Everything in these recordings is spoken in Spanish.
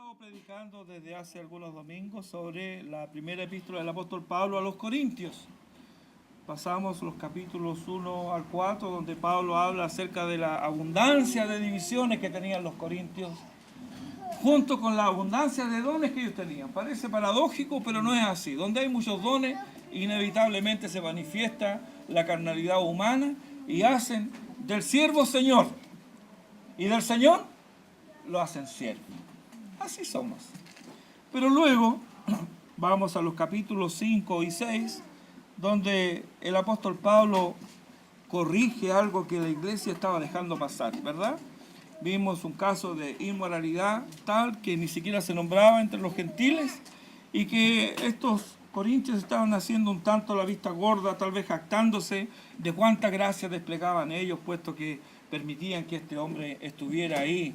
estado predicando desde hace algunos domingos sobre la primera epístola del apóstol Pablo a los Corintios. Pasamos los capítulos 1 al 4, donde Pablo habla acerca de la abundancia de divisiones que tenían los corintios, junto con la abundancia de dones que ellos tenían. Parece paradójico, pero no es así. Donde hay muchos dones, inevitablemente se manifiesta la carnalidad humana y hacen del siervo Señor, y del Señor lo hacen siervo. Así somos. Pero luego vamos a los capítulos 5 y 6, donde el apóstol Pablo corrige algo que la iglesia estaba dejando pasar, ¿verdad? Vimos un caso de inmoralidad tal que ni siquiera se nombraba entre los gentiles y que estos corintios estaban haciendo un tanto la vista gorda, tal vez jactándose de cuánta gracia desplegaban ellos, puesto que permitían que este hombre estuviera ahí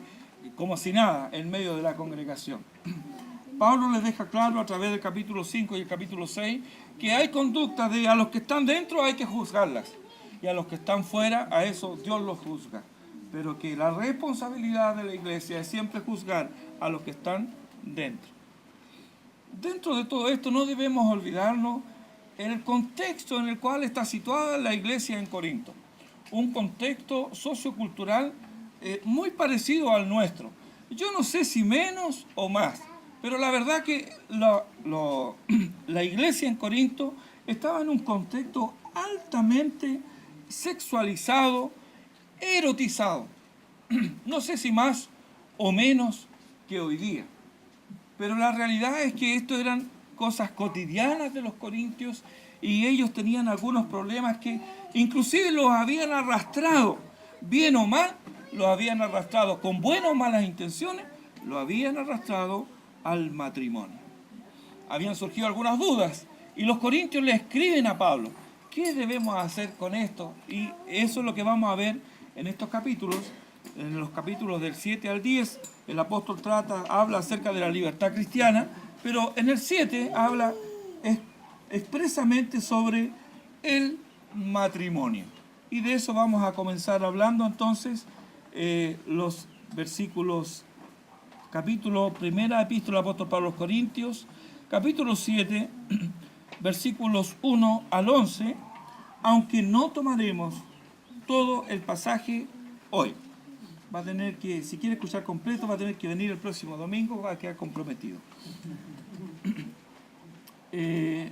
como si nada en medio de la congregación. Pablo les deja claro a través del capítulo 5 y el capítulo 6 que hay conductas de a los que están dentro hay que juzgarlas y a los que están fuera, a eso Dios los juzga. Pero que la responsabilidad de la iglesia es siempre juzgar a los que están dentro. Dentro de todo esto no debemos olvidarnos el contexto en el cual está situada la iglesia en Corinto. Un contexto sociocultural muy parecido al nuestro. Yo no sé si menos o más, pero la verdad que la iglesia en Corinto estaba en un contexto altamente sexualizado, erotizado. No sé si más o menos que hoy día. Pero la realidad es que esto eran cosas cotidianas de los corintios y ellos tenían algunos problemas que inclusive los habían arrastrado, bien o mal, los habían arrastrado con buenas o malas intenciones, los habían arrastrado al matrimonio. Habían surgido algunas dudas y los corintios le escriben a Pablo, ¿qué debemos hacer con esto? Y eso es lo que vamos a ver en estos capítulos. En los capítulos del 7 al 10, el apóstol habla acerca de la libertad cristiana, pero en el 7 habla expresamente sobre el matrimonio. Y de eso vamos a comenzar hablando entonces los versículos, capítulo, primera epístola del apóstol Pablo a los Corintios, capítulo 7, versículos 1 al 11, aunque no tomaremos todo el pasaje hoy. Va a tener que, si quiere escuchar completo, va a tener que venir el próximo domingo, va a quedar comprometido. El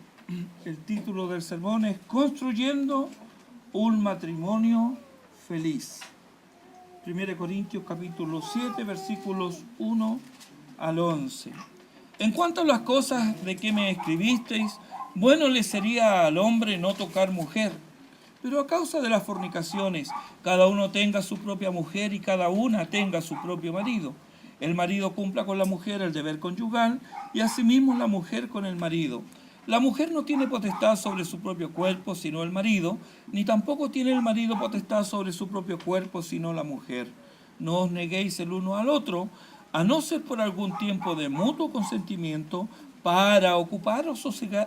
título del sermón es Construyendo un matrimonio feliz. 1 Corintios capítulo 7, versículos 1 al 11. En cuanto a las cosas de que me escribisteis, bueno le sería al hombre no tocar mujer. Pero a causa de las fornicaciones, cada uno tenga su propia mujer y cada una tenga su propio marido. El marido cumpla con la mujer el deber conyugal y asimismo la mujer con el marido. La mujer no tiene potestad sobre su propio cuerpo sino el marido, ni tampoco tiene el marido potestad sobre su propio cuerpo sino la mujer. No os neguéis el uno al otro, a no ser por algún tiempo de mutuo consentimiento, para ocuparos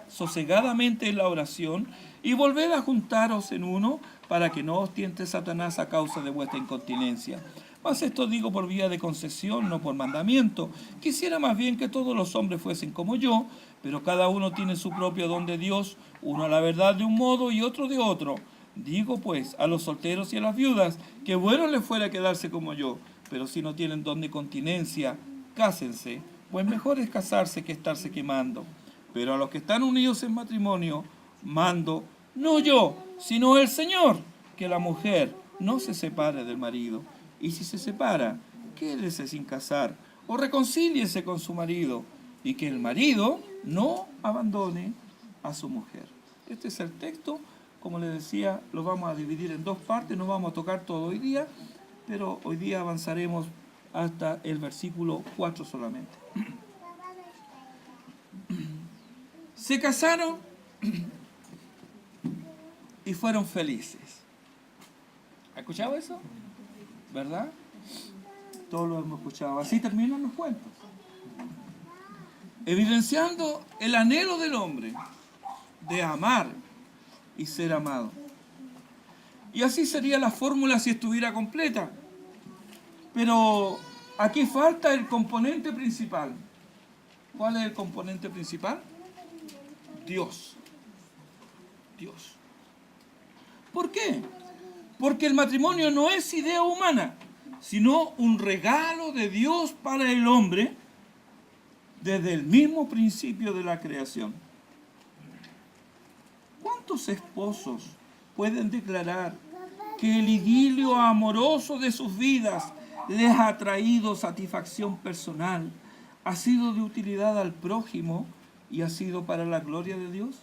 sosegadamente en la oración y volver a juntaros en uno, para que no os tiente Satanás a causa de vuestra incontinencia. Mas esto digo por vía de concesión, no por mandamiento. Quisiera más bien que todos los hombres fuesen como yo, pero cada uno tiene su propio don de Dios, uno a la verdad de un modo y otro de otro. Digo pues a los solteros y a las viudas, que bueno les fuera quedarse como yo, pero si no tienen don de continencia, cásense, pues mejor es casarse que estarse quemando. Pero a los que están unidos en matrimonio, mando, no yo, sino el Señor, que la mujer no se separe del marido. Y si se separa, quédese sin casar, o reconcíliese con su marido, y que el marido no abandone a su mujer. Este es el texto, como les decía, lo vamos a dividir en dos partes, no vamos a tocar todo hoy día, pero hoy día avanzaremos hasta el versículo 4 solamente. Se casaron y fueron felices. ¿Ha escuchado eso? ¿Verdad? Todos lo hemos escuchado. Así terminan los cuentos. Evidenciando el anhelo del hombre de amar y ser amado. Y así sería la fórmula si estuviera completa. Pero aquí falta el componente principal. ¿Cuál es el componente principal? Dios. Dios. ¿Por qué? Porque el matrimonio no es idea humana, sino un regalo de Dios para el hombre desde el mismo principio de la creación. ¿Cuántos esposos pueden declarar que el idilio amoroso de sus vidas les ha traído satisfacción personal, ha sido de utilidad al prójimo y ha sido para la gloria de Dios?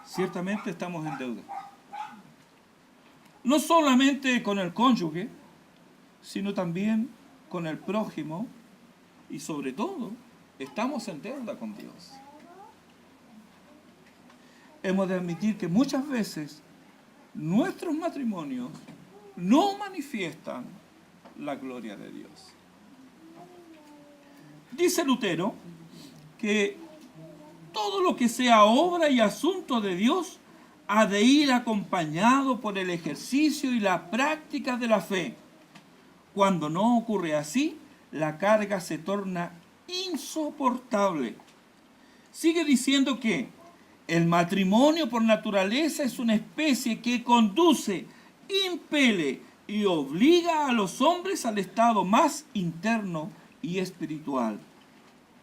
Ciertamente estamos en deuda. No solamente con el cónyuge, sino también con el prójimo y sobre todo estamos en deuda con Dios. Hemos de admitir que muchas veces nuestros matrimonios no manifiestan la gloria de Dios. Dice Lutero que todo lo que sea obra y asunto de Dios ha de ir acompañado por el ejercicio y la práctica de la fe. Cuando no ocurre así, la carga se torna insoportable. Sigue diciendo que el matrimonio por naturaleza es una especie que conduce, impele y obliga a los hombres al estado más interno y espiritual,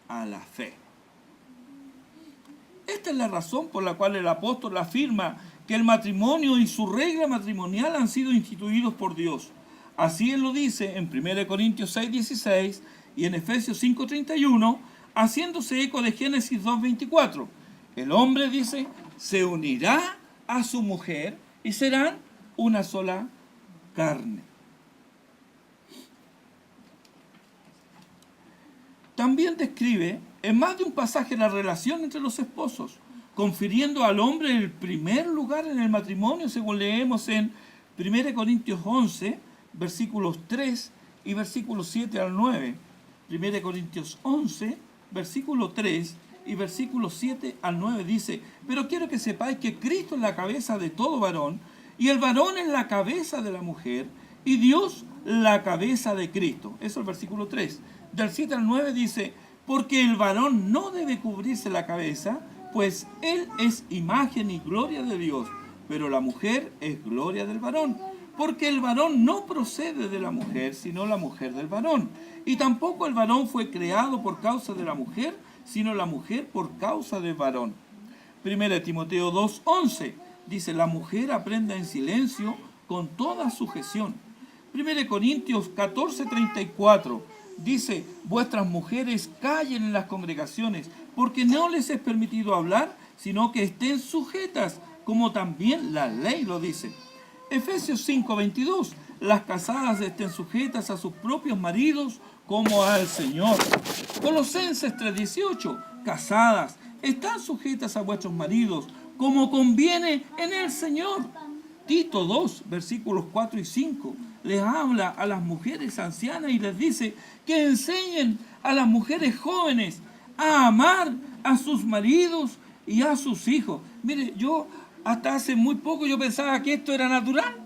a la fe. Esta es la razón por la cual el apóstol afirma que el matrimonio y su regla matrimonial han sido instituidos por Dios. Así él lo dice en 1 Corintios 6:16 y en Efesios 5:31, haciéndose eco de Génesis 2:24. El hombre, dice, se unirá a su mujer y serán una sola carne. También describe en más de un pasaje la relación entre los esposos, confiriendo al hombre el primer lugar en el matrimonio, según leemos en 1 Corintios 11, versículos 3 y versículos 7 al 9. 1 Corintios 11, versículo 3 y versículos 7 al 9 dice: pero quiero que sepáis que Cristo es la cabeza de todo varón, y el varón es la cabeza de la mujer, y Dios la cabeza de Cristo. Eso es el versículo 3. Del 7 al 9 dice: porque el varón no debe cubrirse la cabeza, pues él es imagen y gloria de Dios, pero la mujer es gloria del varón. Porque el varón no procede de la mujer, sino la mujer del varón. Y tampoco el varón fue creado por causa de la mujer, sino la mujer por causa del varón. 1 Timoteo 2:11 dice: la mujer aprenda en silencio con toda sujeción. 1 Corintios 14:34 dice: vuestras mujeres callen en las congregaciones, porque no les es permitido hablar, sino que estén sujetas, como también la ley lo dice. Efesios 5:22, las casadas estén sujetas a sus propios maridos como al Señor. Colosenses 3:18, casadas, están sujetas a vuestros maridos como conviene en el Señor. Tito 2, versículos 4 y 5, les habla a las mujeres ancianas y les dice que enseñen a las mujeres jóvenes a amar a sus maridos y a sus hijos. Mire, yo hasta hace muy poco yo pensaba que esto era natural,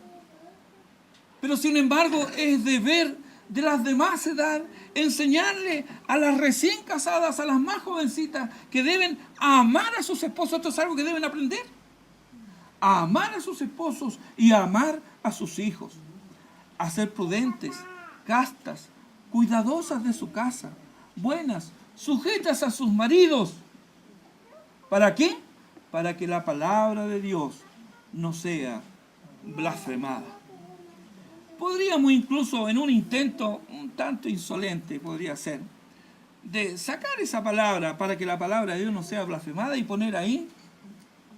pero sin embargo es deber de las de más edad enseñarle a las recién casadas, a las más jovencitas, que deben amar a sus esposos. Esto es algo que deben aprender: a amar a sus esposos y a amar a sus hijos, a ser prudentes, castas, cuidadosas de su casa, buenas, sujetas a sus maridos. ¿Para qué? Para que la palabra de Dios no sea blasfemada. Podríamos incluso, en un intento un tanto insolente, podría ser, de sacar esa palabra para que la palabra de Dios no sea blasfemada y poner ahí: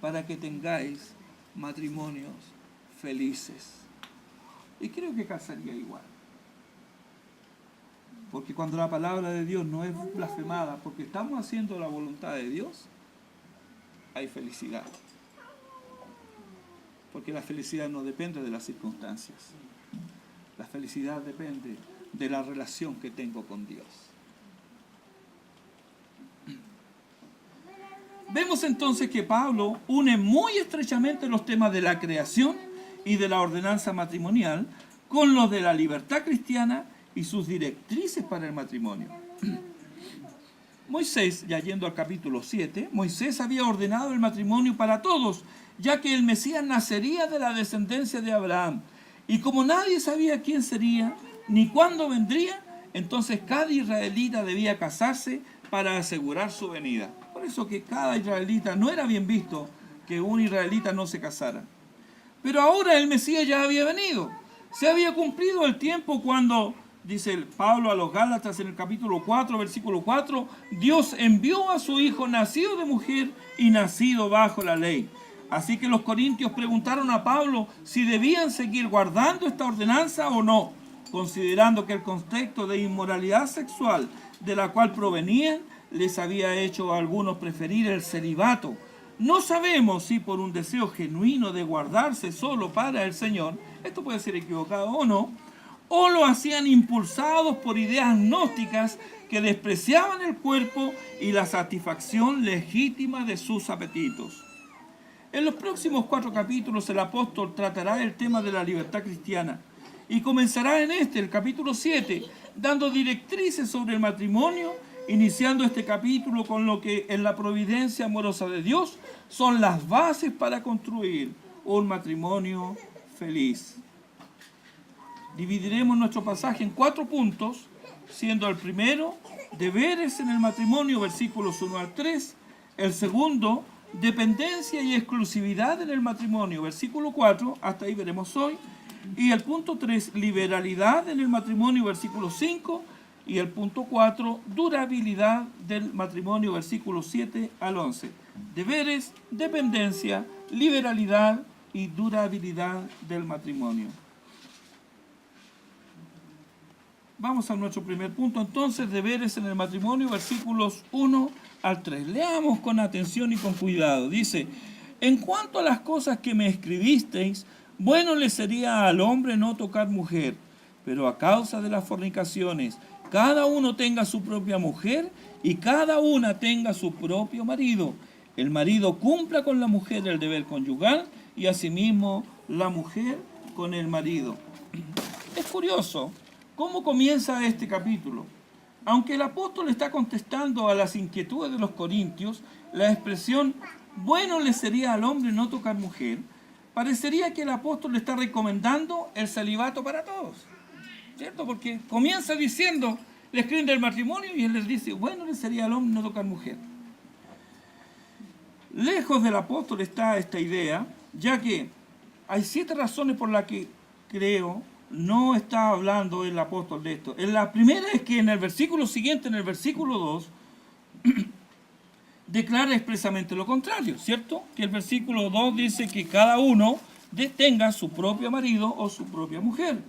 para que tengáis matrimonios felices. Y creo que calzaría igual. Porque cuando la palabra de Dios no es blasfemada, porque estamos haciendo la voluntad de Dios, hay felicidad. Porque la felicidad no depende de las circunstancias. La felicidad depende de la relación que tengo con Dios. Vemos entonces que Pablo une muy estrechamente los temas de la creación y de la ordenanza matrimonial con los de la libertad cristiana y sus directrices para el matrimonio. Moisés, ya yendo al capítulo 7, Moisés había ordenado el matrimonio para todos, ya que el Mesías nacería de la descendencia de Abraham. Y como nadie sabía quién sería ni cuándo vendría, entonces cada israelita debía casarse para asegurar su venida. Por eso que cada israelita, no era bien visto que un israelita no se casara. Pero ahora el Mesías ya había venido. Se había cumplido el tiempo cuando, dice Pablo a los Gálatas en el capítulo 4, versículo 4, Dios envió a su Hijo nacido de mujer y nacido bajo la ley. Así que los corintios preguntaron a Pablo si debían seguir guardando esta ordenanza o no, considerando que el contexto de inmoralidad sexual de la cual provenían les había hecho a algunos preferir el celibato. No sabemos si por un deseo genuino de guardarse solo para el Señor, esto puede ser equivocado o no, o lo hacían impulsados por ideas gnósticas que despreciaban el cuerpo y la satisfacción legítima de sus apetitos. En los próximos 4 capítulos el apóstol tratará el tema de la libertad cristiana y comenzará en el capítulo 7, dando directrices sobre el matrimonio, iniciando este capítulo con lo que en la providencia amorosa de Dios son las bases para construir un matrimonio feliz. Dividiremos nuestro pasaje en 4 puntos, siendo el primero, deberes en el matrimonio, versículos 1 al 3, el segundo, dependencia y exclusividad en el matrimonio, versículo 4, hasta ahí veremos hoy, y el punto 3, liberalidad en el matrimonio, versículo 5, y el punto 4, durabilidad del matrimonio, versículos 7 al 11. Deberes, dependencia, liberalidad y durabilidad del matrimonio. Vamos a nuestro primer punto, entonces, deberes en el matrimonio, versículos 1 al 3. Leamos con atención y con cuidado. Dice, en cuanto a las cosas que me escribisteis, bueno le sería al hombre no tocar mujer, pero a causa de las fornicaciones, cada uno tenga su propia mujer y cada una tenga su propio marido. El marido cumpla con la mujer el deber conyugal y asimismo la mujer con el marido. Es curioso cómo comienza este capítulo. Aunque el apóstol está contestando a las inquietudes de los corintios, la expresión bueno le sería al hombre no tocar mujer, parecería que el apóstol le está recomendando el celibato para todos, ¿cierto? Porque comienza diciendo, le escriben del matrimonio y él les dice, bueno le sería al hombre no tocar mujer. Lejos del apóstol está esta idea, ya que hay 7 razones por las que creo no está hablando el apóstol de esto. La primera es que en el versículo siguiente, en el versículo 2, declara expresamente lo contrario, ¿cierto? Que el versículo 2 dice que cada uno tenga su propio marido o su propia mujer.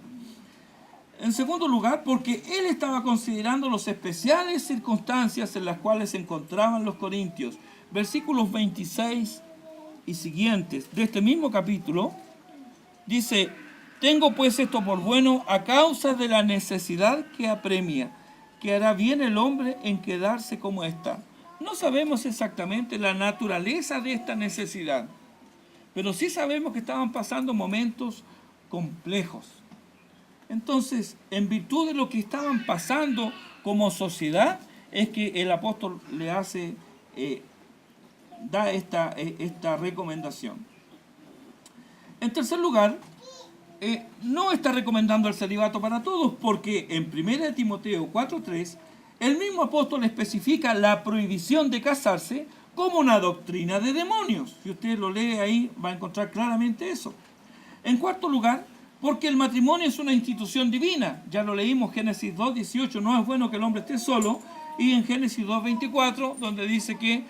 En segundo lugar, porque él estaba considerando las especiales circunstancias en las cuales se encontraban los corintios. Versículos 26 y siguientes de este mismo capítulo, dice, tengo pues esto por bueno a causa de la necesidad que apremia, que hará bien el hombre en quedarse como está. No sabemos exactamente la naturaleza de esta necesidad, pero sí sabemos que estaban pasando momentos complejos. Entonces, en virtud de lo que estaban pasando como sociedad, es que el apóstol le hace, da esta recomendación. En tercer lugar, no está recomendando el celibato para todos, porque en 1 Timoteo 4:3, el mismo apóstol especifica la prohibición de casarse como una doctrina de demonios. Si usted lo lee ahí, va a encontrar claramente eso. En cuarto lugar, porque el matrimonio es una institución divina. Ya lo leímos, Génesis 2:18, no es bueno que el hombre esté solo. Y en Génesis 2:24, donde dice que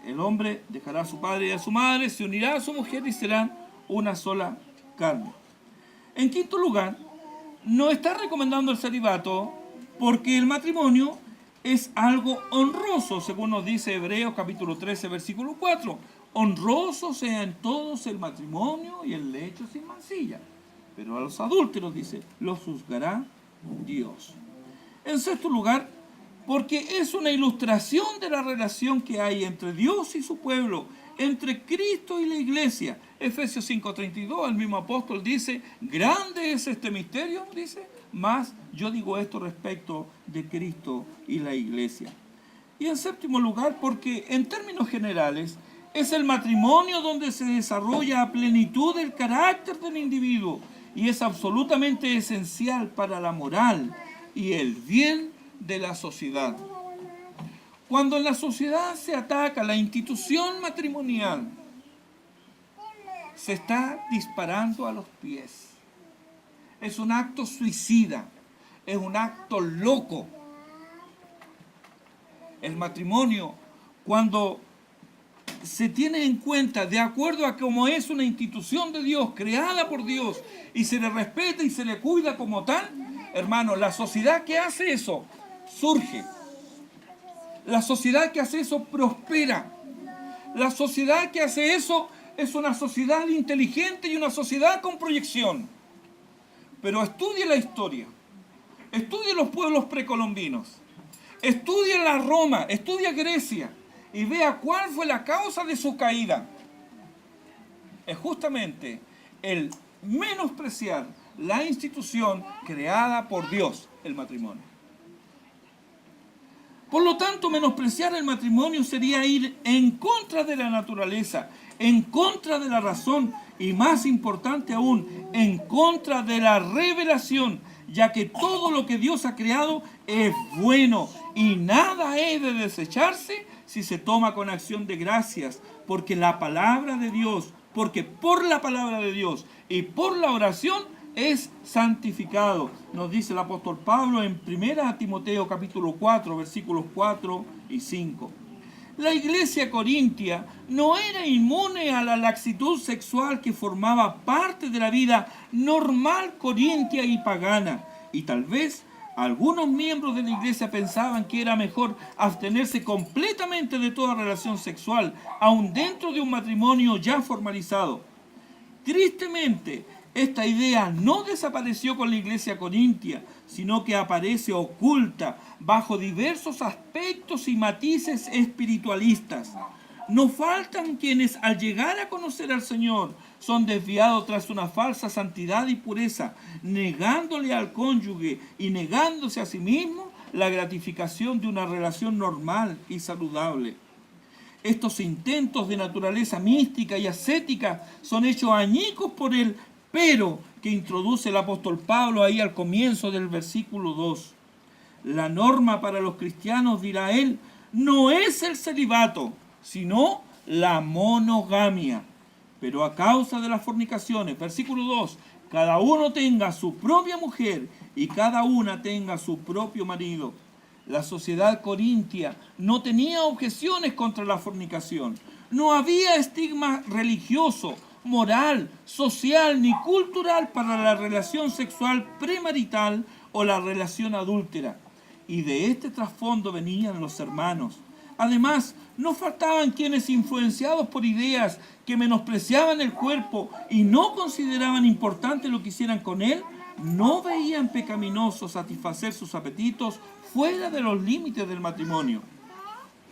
el hombre dejará a su padre y a su madre, se unirá a su mujer y serán una sola carne. En quinto lugar, no está recomendando el celibato porque el matrimonio es algo honroso, según nos dice Hebreos capítulo 13, versículo 4. Honroso sea en todos el matrimonio y el lecho sin mancilla. Pero a los adúlteros, dice, los juzgará Dios. En sexto lugar, porque es una ilustración de la relación que hay entre Dios y su pueblo, entre Cristo y la iglesia, Efesios 5:32, el mismo apóstol dice, grande es este misterio, dice, mas yo digo esto respecto de Cristo y la iglesia. Y en séptimo lugar, porque en términos generales, es el matrimonio donde se desarrolla a plenitud el carácter del individuo y es absolutamente esencial para la moral y el bien de la sociedad. Cuando en la sociedad se ataca la institución matrimonial, se está disparando a los pies. Es un acto suicida, es un acto loco. El matrimonio, cuando se tiene en cuenta de acuerdo a cómo es una institución de Dios, creada por Dios, y se le respeta y se le cuida como tal, hermano, la sociedad que hace eso surge. La sociedad que hace eso prospera. La sociedad que hace eso es una sociedad inteligente y una sociedad con proyección. Pero estudie la historia, estudie los pueblos precolombinos, estudie la Roma, estudie Grecia y vea cuál fue la causa de su caída. Es justamente el menospreciar la institución creada por Dios, el matrimonio. Por lo tanto, menospreciar el matrimonio sería ir en contra de la naturaleza, en contra de la razón y, más importante aún, en contra de la revelación, ya que todo lo que Dios ha creado es bueno y nada es de desecharse si se toma con acción de gracias, porque la palabra de Dios, porque por la palabra de Dios y por la oración es santificado. Nos dice el apóstol Pablo en 1 Timoteo capítulo 4, versículos 4 y 5. La iglesia corintia no era inmune a la laxitud sexual que formaba parte de la vida normal corintia y pagana. Y tal vez algunos miembros de la iglesia pensaban que era mejor abstenerse completamente de toda relación sexual, aun dentro de un matrimonio ya formalizado. Tristemente, esta idea no desapareció con la iglesia corintia, sino que aparece oculta bajo diversos aspectos y matices espiritualistas. No faltan quienes al llegar a conocer al Señor son desviados tras una falsa santidad y pureza, negándole al cónyuge y negándose a sí mismo la gratificación de una relación normal y saludable. Estos intentos de naturaleza mística y ascética son hechos añicos por el pero que introduce el apóstol Pablo ahí al comienzo del versículo 2. La norma para los cristianos, dirá él, no es el celibato, sino la monogamia. Pero a causa de las fornicaciones, versículo 2, cada uno tenga su propia mujer y cada una tenga su propio marido. La sociedad corintia no tenía objeciones contra la fornicación. No había estigma religioso, moral, social ni cultural para la relación sexual premarital o la relación adúltera. Y de este trasfondo venían los hermanos. Además, no faltaban quienes, influenciados por ideas que menospreciaban el cuerpo y no consideraban importante lo que hicieran con él, no veían pecaminoso satisfacer sus apetitos fuera de los límites del matrimonio.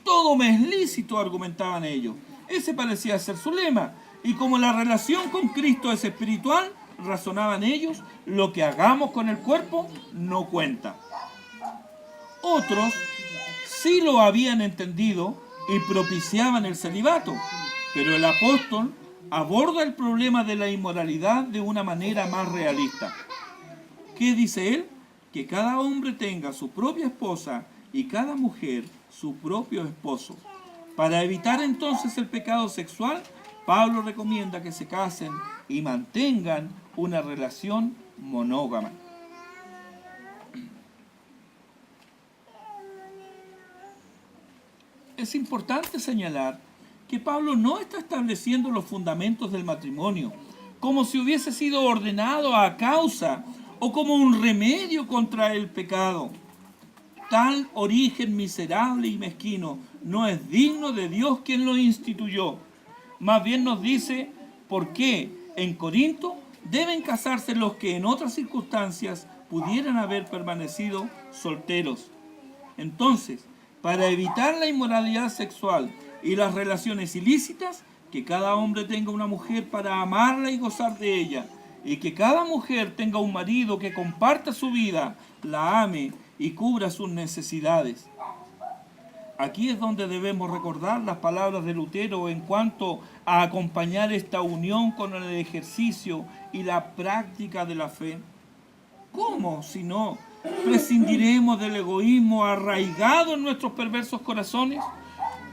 Todo me es lícito, argumentaban ellos. Ese parecía ser su lema. Y como la relación con Cristo es espiritual, razonaban ellos, lo que hagamos con el cuerpo no cuenta. Otros sí lo habían entendido y propiciaban el celibato, pero el apóstol aborda el problema de la inmoralidad de una manera más realista. ¿Qué dice él? Que cada hombre tenga su propia esposa y cada mujer su propio esposo. Para evitar entonces el pecado sexual, Pablo recomienda que se casen y mantengan una relación monógama. Es importante señalar que Pablo no está estableciendo los fundamentos del matrimonio como si hubiese sido ordenado a causa o como un remedio contra el pecado. Tal origen miserable y mezquino no es digno de Dios quien lo instituyó. Más bien nos dice por qué en Corinto deben casarse los que en otras circunstancias pudieran haber permanecido solteros. Entonces, para evitar la inmoralidad sexual y las relaciones ilícitas, que cada hombre tenga una mujer para amarla y gozar de ella, y que cada mujer tenga un marido que comparta su vida, la ame y cubra sus necesidades. Aquí es donde debemos recordar las palabras de Lutero en cuanto a acompañar esta unión con el ejercicio y la práctica de la fe. ¿Cómo, si no, prescindiremos del egoísmo arraigado en nuestros perversos corazones?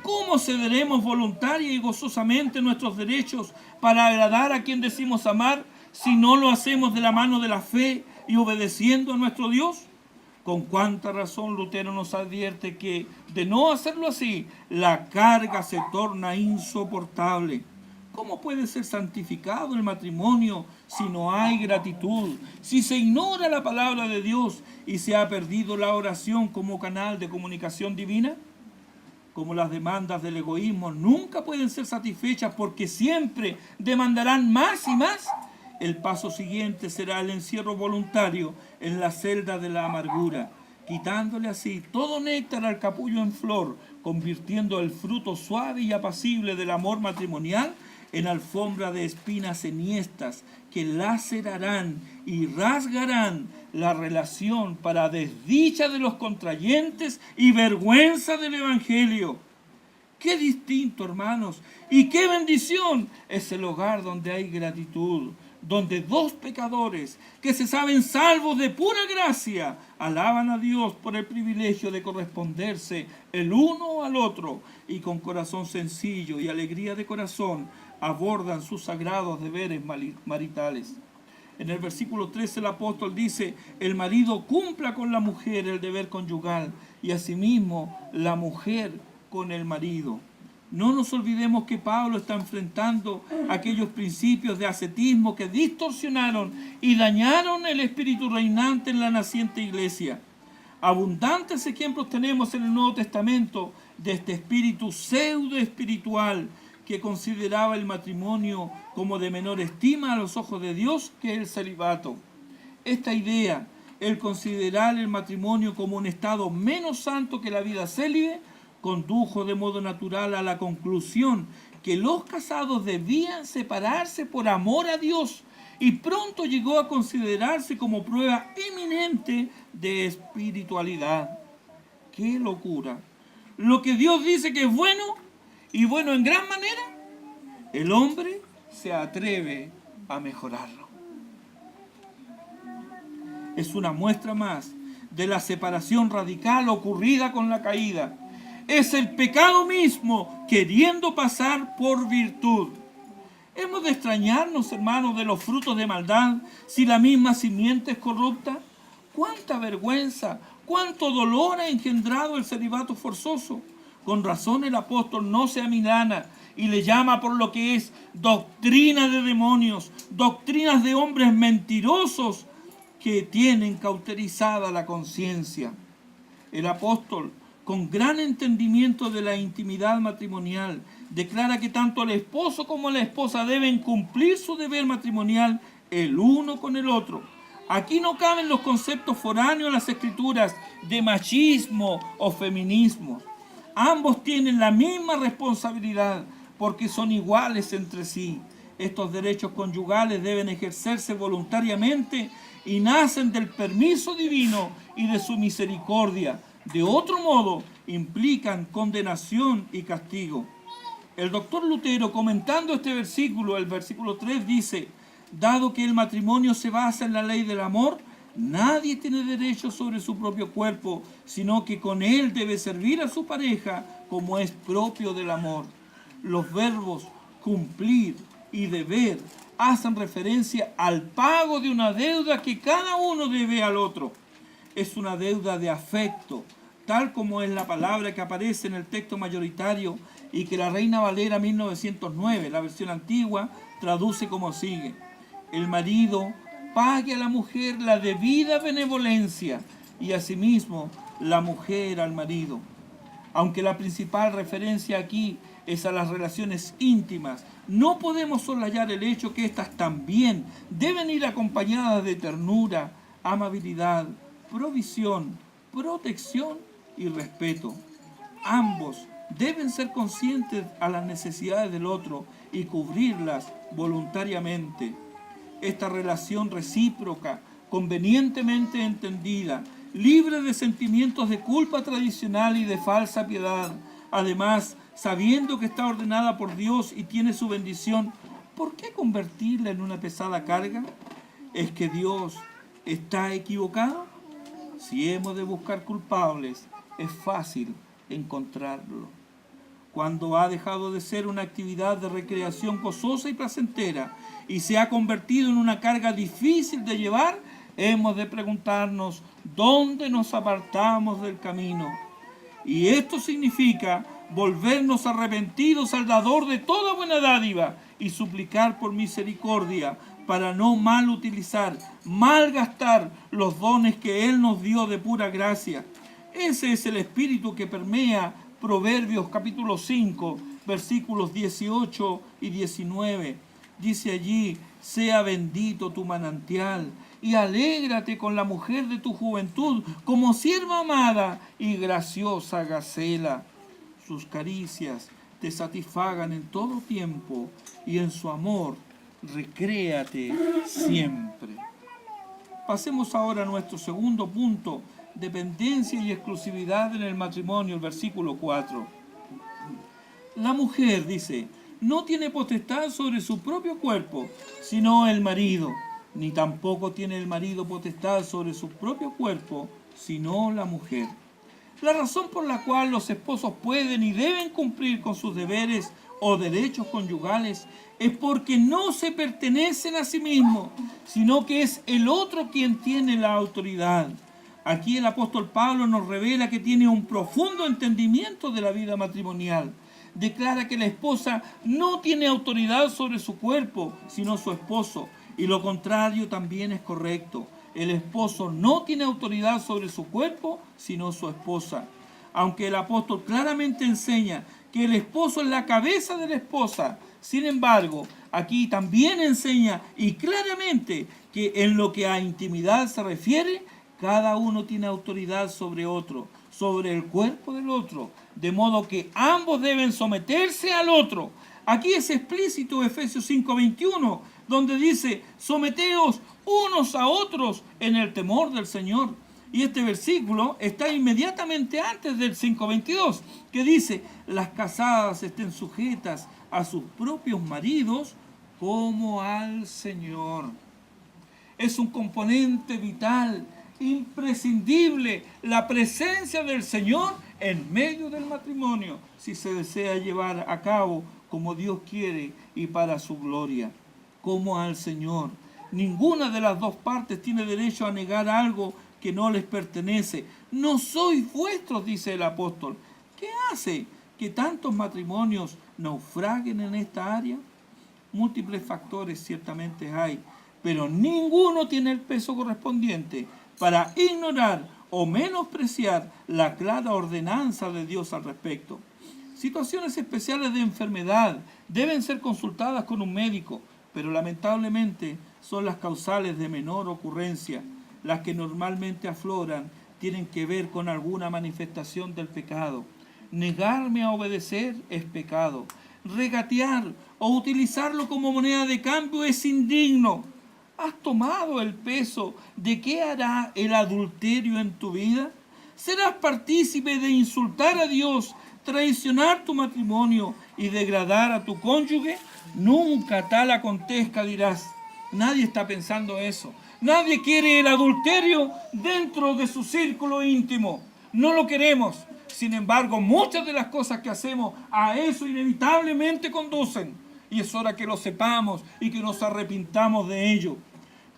¿Cómo cederemos voluntaria y gozosamente nuestros derechos para agradar a quien decimos amar si no lo hacemos de la mano de la fe y obedeciendo a nuestro Dios? Con cuánta razón Lutero nos advierte que, de no hacerlo así, la carga se torna insoportable. ¿Cómo puede ser santificado el matrimonio si no hay gratitud, si se ignora la palabra de Dios y se ha perdido la oración como canal de comunicación divina? Como las demandas del egoísmo nunca pueden ser satisfechas porque siempre demandarán más y más, el paso siguiente será el encierro voluntario en la celda de la amargura, quitándole así todo néctar al capullo en flor, convirtiendo el fruto suave y apacible del amor matrimonial en alfombra de espinas enhiestas que lacerarán y rasgarán la relación para desdicha de los contrayentes y vergüenza del Evangelio. Qué distinto, hermanos, y qué bendición es el hogar donde hay gratitud, donde dos pecadores que se saben salvos de pura gracia alaban a Dios por el privilegio de corresponderse el uno al otro y con corazón sencillo y alegría de corazón abordan sus sagrados deberes maritales. En el versículo 13 el apóstol dice: el marido cumpla con la mujer el deber conyugal y asimismo la mujer con el marido. No nos olvidemos que Pablo está enfrentando aquellos principios de ascetismo que distorsionaron y dañaron el espíritu reinante en la naciente iglesia. Abundantes ejemplos tenemos en el Nuevo Testamento de este espíritu pseudo espiritual que consideraba el matrimonio como de menor estima a los ojos de Dios que el celibato. Esta idea, el considerar el matrimonio como un estado menos santo que la vida célibe, condujo de modo natural a la conclusión que los casados debían separarse por amor a Dios y pronto llegó a considerarse como prueba eminente de espiritualidad. ¡Qué locura! Lo que Dios dice que es bueno, y bueno en gran manera, el hombre se atreve a mejorarlo. Es una muestra más de la separación radical ocurrida con la caída. Es el pecado mismo queriendo pasar por virtud. ¿Hemos de extrañarnos, hermanos, de los frutos de maldad si la misma simiente es corrupta? ¿Cuánta vergüenza, cuánto dolor ha engendrado el celibato forzoso? Con razón el apóstol no se amilana y le llama por lo que es doctrina de demonios, doctrinas de hombres mentirosos que tienen cauterizada la conciencia. El apóstol, con gran entendimiento de la intimidad matrimonial, declara que tanto el esposo como la esposa deben cumplir su deber matrimonial el uno con el otro. Aquí no caben los conceptos foráneos en las escrituras de machismo o feminismo. Ambos tienen la misma responsabilidad porque son iguales entre sí. Estos derechos conyugales deben ejercerse voluntariamente y nacen del permiso divino y de su misericordia. De otro modo, implican condenación y castigo. El doctor Lutero, comentando este versículo, el versículo 3, dice: dado que el matrimonio se basa en la ley del amor, nadie tiene derecho sobre su propio cuerpo, sino que con él debe servir a su pareja como es propio del amor. Los verbos cumplir y deber hacen referencia al pago de una deuda que cada uno debe al otro. Es una deuda de afecto, tal como es la palabra que aparece en el texto mayoritario y que la Reina Valera 1909, la versión antigua, traduce como sigue: el marido pague a la mujer la debida benevolencia y asimismo la mujer al marido. Aunque la principal referencia aquí es a las relaciones íntimas, no podemos soslayar el hecho que éstas también deben ir acompañadas de ternura, amabilidad, provisión, protección y respeto. Ambos deben ser conscientes a las necesidades del otro y cubrirlas voluntariamente. Esta relación recíproca, convenientemente entendida, libre de sentimientos de culpa tradicional y de falsa piedad, además, sabiendo que está ordenada por Dios y tiene su bendición, ¿por qué convertirla en una pesada carga? ¿Es que Dios está equivocado? Si hemos de buscar culpables, es fácil encontrarlo. Cuando ha dejado de ser una actividad de recreación gozosa y placentera y se ha convertido en una carga difícil de llevar, hemos de preguntarnos dónde nos apartamos del camino. Y esto significa volvernos arrepentidos al dador de toda buena dádiva y suplicar por misericordia para no mal utilizar, malgastar los dones que Él nos dio de pura gracia. Ese es el espíritu que permea Proverbios capítulo 5, versículos 18 y 19. Dice allí: sea bendito tu manantial y alégrate con la mujer de tu juventud, como sierva amada y graciosa gacela. Sus caricias te satisfagan en todo tiempo y en su amor recréate siempre. Pasemos ahora a nuestro segundo punto: dependencia y exclusividad en el matrimonio, el versículo 4. La mujer, dice, no tiene potestad sobre su propio cuerpo, sino el marido, ni tampoco tiene el marido potestad sobre su propio cuerpo, sino la mujer. La razón por la cual los esposos pueden y deben cumplir con sus deberes o derechos conyugales es porque no se pertenecen a sí mismos, sino que es el otro quien tiene la autoridad. Aquí el apóstol Pablo nos revela que tiene un profundo entendimiento de la vida matrimonial. Declara que la esposa no tiene autoridad sobre su cuerpo, sino su esposo, y lo contrario también es correcto. El esposo no tiene autoridad sobre su cuerpo, sino su esposa. Aunque el apóstol claramente enseña que el esposo es la cabeza de la esposa, sin embargo, aquí también enseña y claramente que en lo que a intimidad se refiere, cada uno tiene autoridad sobre otro, sobre el cuerpo del otro, de modo que ambos deben someterse al otro. Aquí es explícito Efesios 5:21, donde dice: someteos unos a otros en el temor del Señor. Y este versículo está inmediatamente antes del 5:22, que dice: las casadas estén sujetas a sus propios maridos como al Señor. Es un componente vital, imprescindible, la presencia del Señor en medio del matrimonio, si se desea llevar a cabo como Dios quiere y para su gloria, como al Señor. Ninguna de las dos partes tiene derecho a negar algo que no les pertenece. No sois vuestros, dice el apóstol. ¿Qué hace que tantos matrimonios naufraguen en esta área? Múltiples factores ciertamente hay, pero ninguno tiene el peso correspondiente para ignorar o menospreciar la clara ordenanza de Dios al respecto. Situaciones especiales de enfermedad deben ser consultadas con un médico, pero lamentablemente son las causales de menor ocurrencia. Las que normalmente afloran tienen que ver con alguna manifestación del pecado. Negarme a obedecer es pecado. Regatear o utilizarlo como moneda de cambio es indigno. ¿Has tomado el peso de qué hará el adulterio en tu vida? ¿Serás partícipe de insultar a Dios, traicionar tu matrimonio y degradar a tu cónyuge? Nunca tal acontezca, dirás. Nadie está pensando eso. Nadie quiere el adulterio dentro de su círculo íntimo. No lo queremos. Sin embargo, muchas de las cosas que hacemos a eso inevitablemente conducen. Y es hora que lo sepamos y que nos arrepintamos de ello.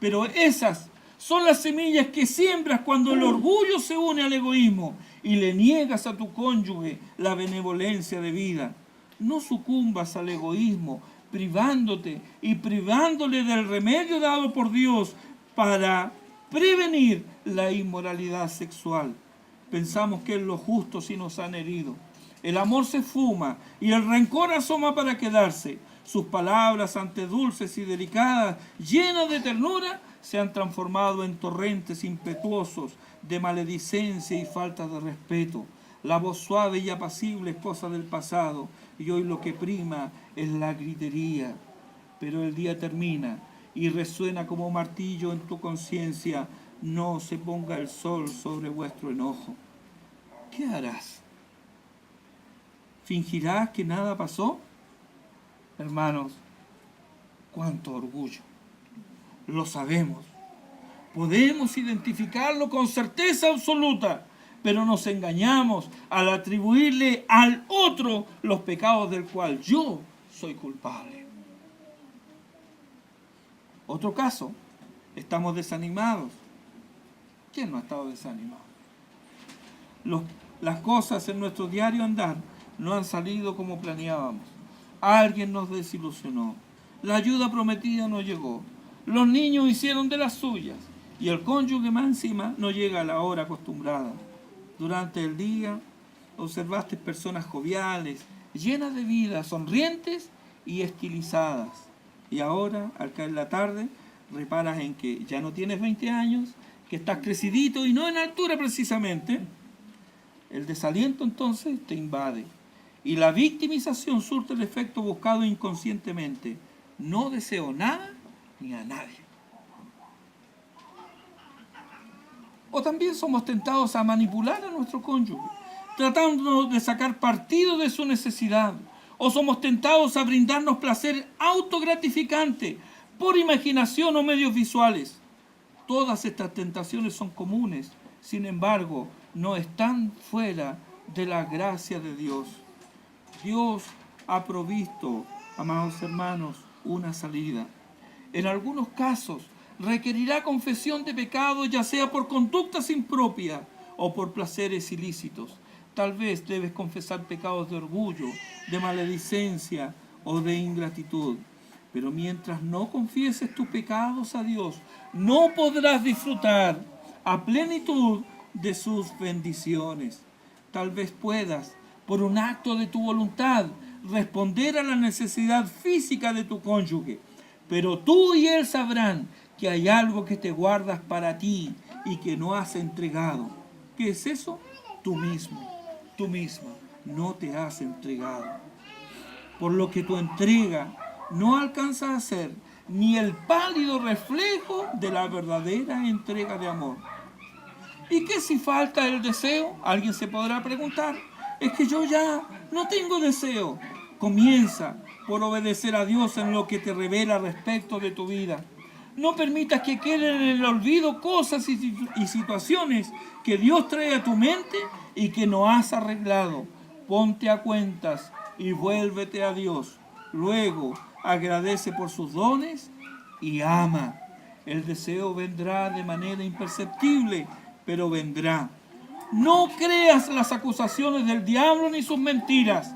Pero esas son las semillas que siembras cuando el orgullo se une al egoísmo y le niegas a tu cónyuge la benevolencia de vida. No sucumbas al egoísmo, privándote y privándole del remedio dado por Dios para prevenir la inmoralidad sexual. Pensamos que es lo justo si nos han herido. El amor se esfuma y el rencor asoma para quedarse. Sus palabras, antes dulces y delicadas, llenas de ternura, se han transformado en torrentes impetuosos de maledicencia y falta de respeto. La voz suave y apacible es cosa del pasado, y hoy lo que prima es la gritería. Pero el día termina y resuena como martillo en tu conciencia. No se ponga el sol sobre vuestro enojo. ¿Qué harás? ¿Fingirás que nada pasó? Hermanos, cuánto orgullo. Lo sabemos. Podemos identificarlo con certeza absoluta, pero nos engañamos al atribuirle al otro los pecados del cual yo soy culpable. Otro caso, estamos desanimados. ¿Quién no ha estado desanimado? Las cosas en nuestro diario andar no han salido como planeábamos. Alguien nos desilusionó. La ayuda prometida no llegó. Los niños hicieron de las suyas. Y el cónyuge más encima no llega a la hora acostumbrada. Durante el día observaste personas joviales, llenas de vida, sonrientes y estilizadas. Y ahora, al caer la tarde, reparas en que ya no tienes 20 años, que estás crecidito y no en altura precisamente. El desaliento entonces te invade. Y la victimización surte el efecto buscado inconscientemente. No deseo nada ni a nadie. O también somos tentados a manipular a nuestro cónyuge, tratando de sacar partido de su necesidad. O somos tentados a brindarnos placer autogratificante por imaginación o medios visuales. Todas estas tentaciones son comunes, sin embargo, no están fuera de la gracia de Dios. Dios ha provisto, amados hermanos, una salida. En algunos casos requerirá confesión de pecado, ya sea por conductas impropias o por placeres ilícitos. Tal vez debes confesar pecados de orgullo, de maledicencia o de ingratitud. Pero mientras no confieses tus pecados a Dios, no podrás disfrutar a plenitud de sus bendiciones. Tal vez puedas, por un acto de tu voluntad, responder a la necesidad física de tu cónyuge, pero tú y él sabrán que hay algo que te guardas para ti y que no has entregado. ¿Qué es eso? Tú mismo, tú misma, no te has entregado. Por lo que tu entrega no alcanza a ser ni el pálido reflejo de la verdadera entrega de amor. ¿Y qué si falta el deseo? Alguien se podrá preguntar. Es que yo ya no tengo deseo. Comienza por obedecer a Dios en lo que te revela respecto de tu vida. No permitas que queden en el olvido cosas y situaciones que Dios trae a tu mente y que no has arreglado. Ponte a cuentas y vuélvete a Dios. Luego agradece por sus dones y ama. El deseo vendrá de manera imperceptible, pero vendrá. No creas las acusaciones del diablo ni sus mentiras.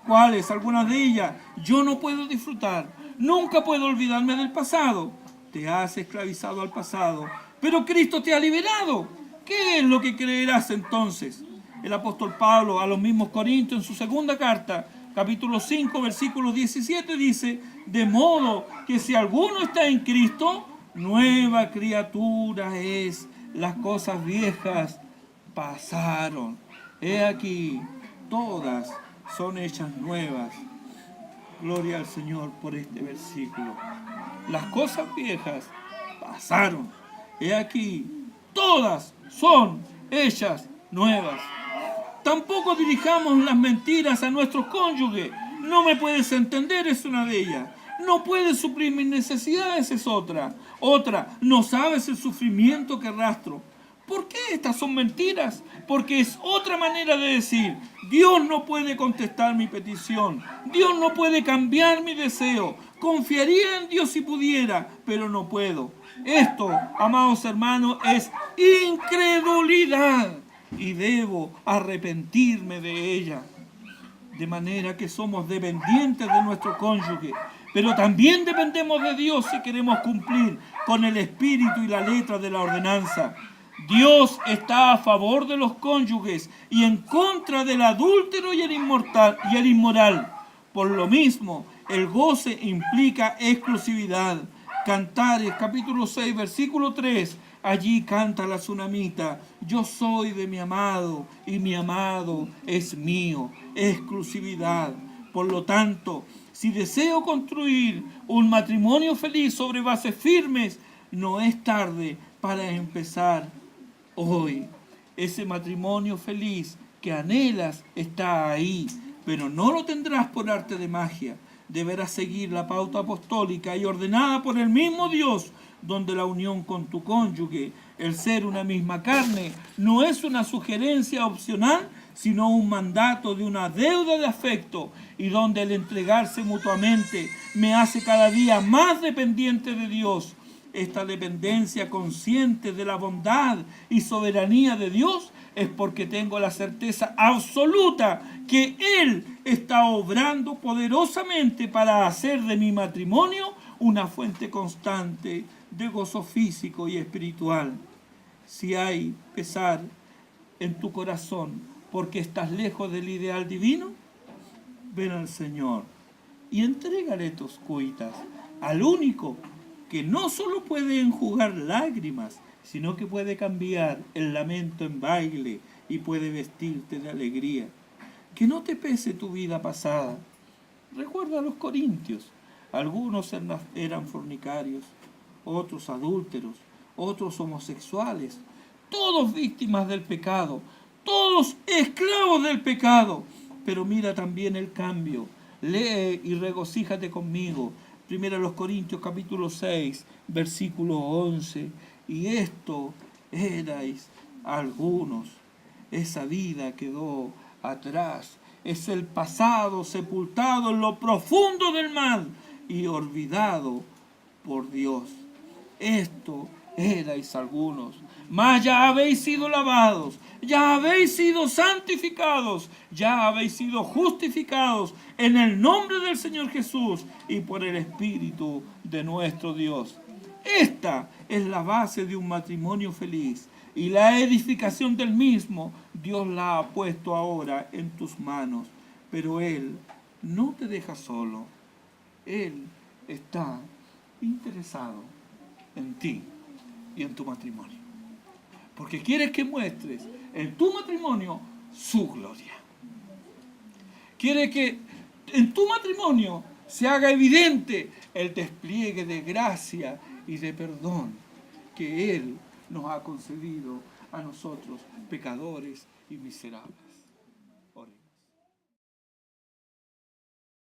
¿Cuáles? Algunas de ellas. Yo no puedo disfrutar. Nunca puedo olvidarme del pasado. Te has esclavizado al pasado, pero Cristo te ha liberado. ¿Qué es lo que creerás entonces? El apóstol Pablo a los mismos Corintios en su segunda carta, capítulo 5, versículo 17 dice: de modo que si alguno está en Cristo, nueva criatura es. Las cosas viejas pasaron. He aquí, todas son hechas nuevas. Gloria al Señor por este versículo. Las cosas viejas pasaron. He aquí, todas son hechas nuevas. Tampoco dirijamos las mentiras a nuestros cónyuges. No me puedes entender, es una de ellas. No puedes suplir mis necesidades, es otra. Otra, no sabes el sufrimiento que arrastro. ¿Por qué estas son mentiras? Porque es otra manera de decir: Dios no puede contestar mi petición. Dios no puede cambiar mi deseo. Confiaría en Dios si pudiera, pero no puedo. Esto, amados hermanos, es incredulidad y debo arrepentirme de ella. De manera que somos dependientes de nuestro cónyuge, pero también dependemos de Dios si queremos cumplir con el espíritu y la letra de la ordenanza. Dios está a favor de los cónyuges y en contra del adúltero y el inmoral. Por lo mismo, el goce implica exclusividad. Cantares, capítulo 6, versículo 3. Allí canta la tsunamita: yo soy de mi amado y mi amado es mío. Exclusividad. Por lo tanto, si deseo construir un matrimonio feliz sobre bases firmes, no es tarde para empezar hoy. Ese matrimonio feliz que anhelas está ahí, pero no lo tendrás por arte de magia. Deberás seguir la pauta apostólica y ordenada por el mismo Dios, donde la unión con tu cónyuge, el ser una misma carne, no es una sugerencia opcional, sino un mandato de una deuda de afecto, y donde el entregarse mutuamente me hace cada día más dependiente de Dios. Esta dependencia consciente de la bondad y soberanía de Dios es porque tengo la certeza absoluta que Él está obrando poderosamente para hacer de mi matrimonio una fuente constante de gozo físico y espiritual. Si hay pesar en tu corazón porque estás lejos del ideal divino, ven al Señor y entrégale tus cuitas al único que no solo puede enjugar lágrimas, sino que puede cambiar el lamento en baile y puede vestirte de alegría. Que no te pese tu vida pasada. Recuerda a los corintios. Algunos eran fornicarios, otros adúlteros, otros homosexuales, todos víctimas del pecado, todos esclavos del pecado. Pero mira también el cambio. Lee y regocíjate conmigo. Primero los Corintios capítulo 6, versículo 11. Y esto erais algunos. Esa vida quedó atrás. Es el pasado sepultado en lo profundo del mar y olvidado por Dios. Esto erais algunos, mas ya habéis sido lavados, ya habéis sido santificados, ya habéis sido justificados en el nombre del Señor Jesús y por el Espíritu de nuestro Dios. Esta es la base de un matrimonio feliz, y la edificación del mismo Dios la ha puesto ahora en tus manos. Pero Él no te deja solo. Él está interesado en ti y en tu matrimonio, porque quiere que muestres en tu matrimonio su gloria. Quiere que en tu matrimonio se haga evidente el despliegue de gracia y de perdón que Él nos ha concedido a nosotros, pecadores y miserables.